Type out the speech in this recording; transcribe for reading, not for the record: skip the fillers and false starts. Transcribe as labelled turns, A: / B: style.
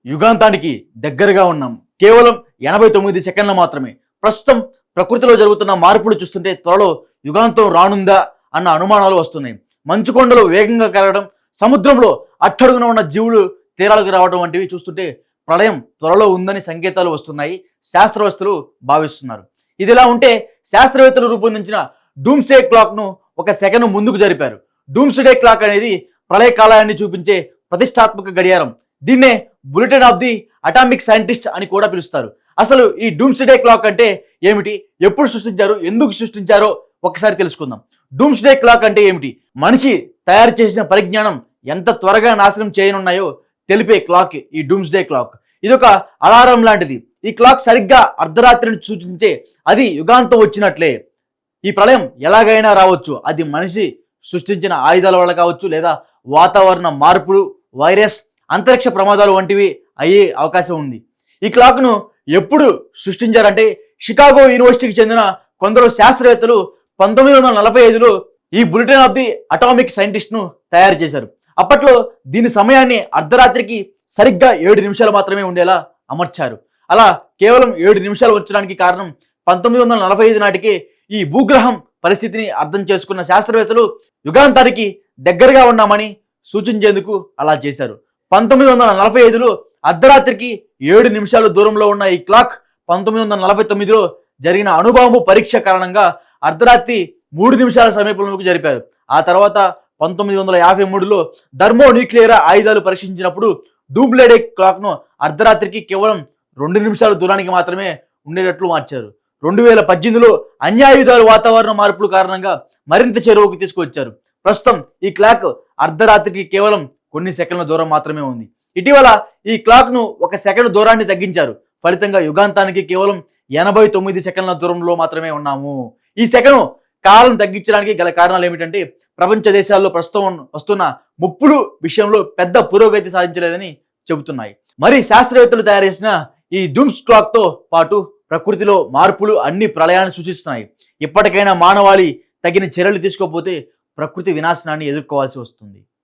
A: యుగాంతానికి దగ్గరగా ఉన్నాం. కేవలం 89 సెకండ్లు మాత్రమే. ప్రస్తుతం ప్రకృతిలో జరుగుతున్న మార్పులు చూస్తుంటే త్వరలో యుగాంతం రానుందా అన్న అనుమానాలు వస్తున్నాయి. మంచు కొండలు వేగంగా కరగడం, సముద్రంలో అట్టడుగున ఉన్న జీవులు తీరాలకు రావడం వంటివి చూస్తుంటే ప్రళయం త్వరలో ఉందని సంకేతాలు వస్తున్నాయి. శాస్త్రవేత్తలు భావిస్తున్నారు. ఇదిలా ఉంటే శాస్త్రవేత్తలు రూపొందించిన డూమ్స్డే క్లాక్ను ఒక సెకను ముందుకు జరిపారు. డూమ్స్డే క్లాక్ అనేది ప్రళయ కాలాన్ని చూపించే ప్రతిష్టాత్మక గడియారం. దీన్నే bulletin of the atomic scientist అని కూడా పిలుస్తారు. అసలు ఈ డూమ్స్డే క్లాక్ అంటే ఏమిటి, ఎప్పుడు సృష్టించారు, ఎందుకు సృష్టించారో ఒకసారి తెలుసుకుందాం. డూమ్స్డే క్లాక్ అంటే ఏమిటి? మనిషి తయారు చేసిన పరిజ్ఞానం ఎంత త్వరగా నాశనం చేయనున్నాయో తెలిపే క్లాక్ ఈ డూమ్స్డే క్లాక్. ఇదొక అలారం లాంటిది. ఈ క్లాక్ సరిగ్గా అర్ధరాత్రిని సూచించే అది యుగాంతం వచ్చినట్లే. ఈ ప్రళయం ఎలాగైనా రావచ్చు. అది మనిషి సృష్టించిన ఆయుధాల వల్ల కావచ్చు, లేదా వాతావరణ మార్పులు, వైరస్, అంతరిక్ష ప్రమాదాలు వంటివి అయ్యే అవకాశం ఉంది. ఈ క్లాక్ను ఎప్పుడు సృష్టించారంటే షికాగో యూనివర్సిటీకి చెందిన కొందరు శాస్త్రవేత్తలు 1945లో ఈ బులెటిన్ ఆఫ్ ది అటామిక్ సైంటిస్ట్ను తయారు చేశారు. అప్పట్లో దీని సమయాన్ని అర్ధరాత్రికి సరిగ్గా 7 నిమిషాలు మాత్రమే ఉండేలా అమర్చారు. అలా కేవలం 7 నిమిషాలు వచ్చడానికి కారణం 1945 నాటికే ఈ భూగ్రహం పరిస్థితిని అర్థం చేసుకున్న శాస్త్రవేత్తలు యుగాంతానికి దగ్గరగా ఉన్నామని సూచించేందుకు అలా చేశారు. 1945లో అర్ధరాత్రికి 7 నిమిషాలు దూరంలో ఉన్న ఈ క్లాక్ 1949లో జరిగిన అణుబాంబు పరీక్ష కారణంగా అర్ధరాత్రి 3 నిమిషాల సమీపంలోకి జరిపారు. ఆ తర్వాత 1953లో థర్మో న్యూక్లియర్ ఆయుధాలు పరీక్షించినప్పుడు డూమ్స్డే క్లాక్ను అర్ధరాత్రికి కేవలం 2 నిమిషాల దూరానికి మాత్రమే ఉండేటట్లు మార్చారు. 2018లో అణ్వాయుధాలు వాతావరణ మార్పుల కారణంగా మరింత చెరువుకు తీసుకువచ్చారు. ప్రస్తుతం ఈ క్లాక్ అర్ధరాత్రికి కేవలం కొన్ని సెకండ్ల దూరం మాత్రమే ఉంది. ఇటీవల ఈ క్లాక్ను ఒక సెకండ్ దూరాన్ని తగ్గించారు. ఫలితంగా యుగాంతానికి కేవలం 89 సెకండ్ల దూరంలో మాత్రమే ఉన్నాము. ఈ సెకను కాలం తగ్గించడానికి గల కారణాలు ఏమిటంటే ప్రపంచ దేశాల్లో ప్రస్తుతం వస్తున్న ముప్పులు విషయంలో పెద్ద పురోగతి సాధించలేదని చెబుతున్నాయి. మరి శాస్త్రవేత్తలు తయారు చేసిన ఈ డూమ్స్ క్లాక్తో పాటు ప్రకృతిలో మార్పులు అన్ని ప్రళయాన్ని సూచిస్తున్నాయి. ఇప్పటికైనా మానవాళి తగిన చర్యలు తీసుకోకపోతే ప్రకృతి వినాశనాన్ని ఎదుర్కోవాల్సి వస్తుంది.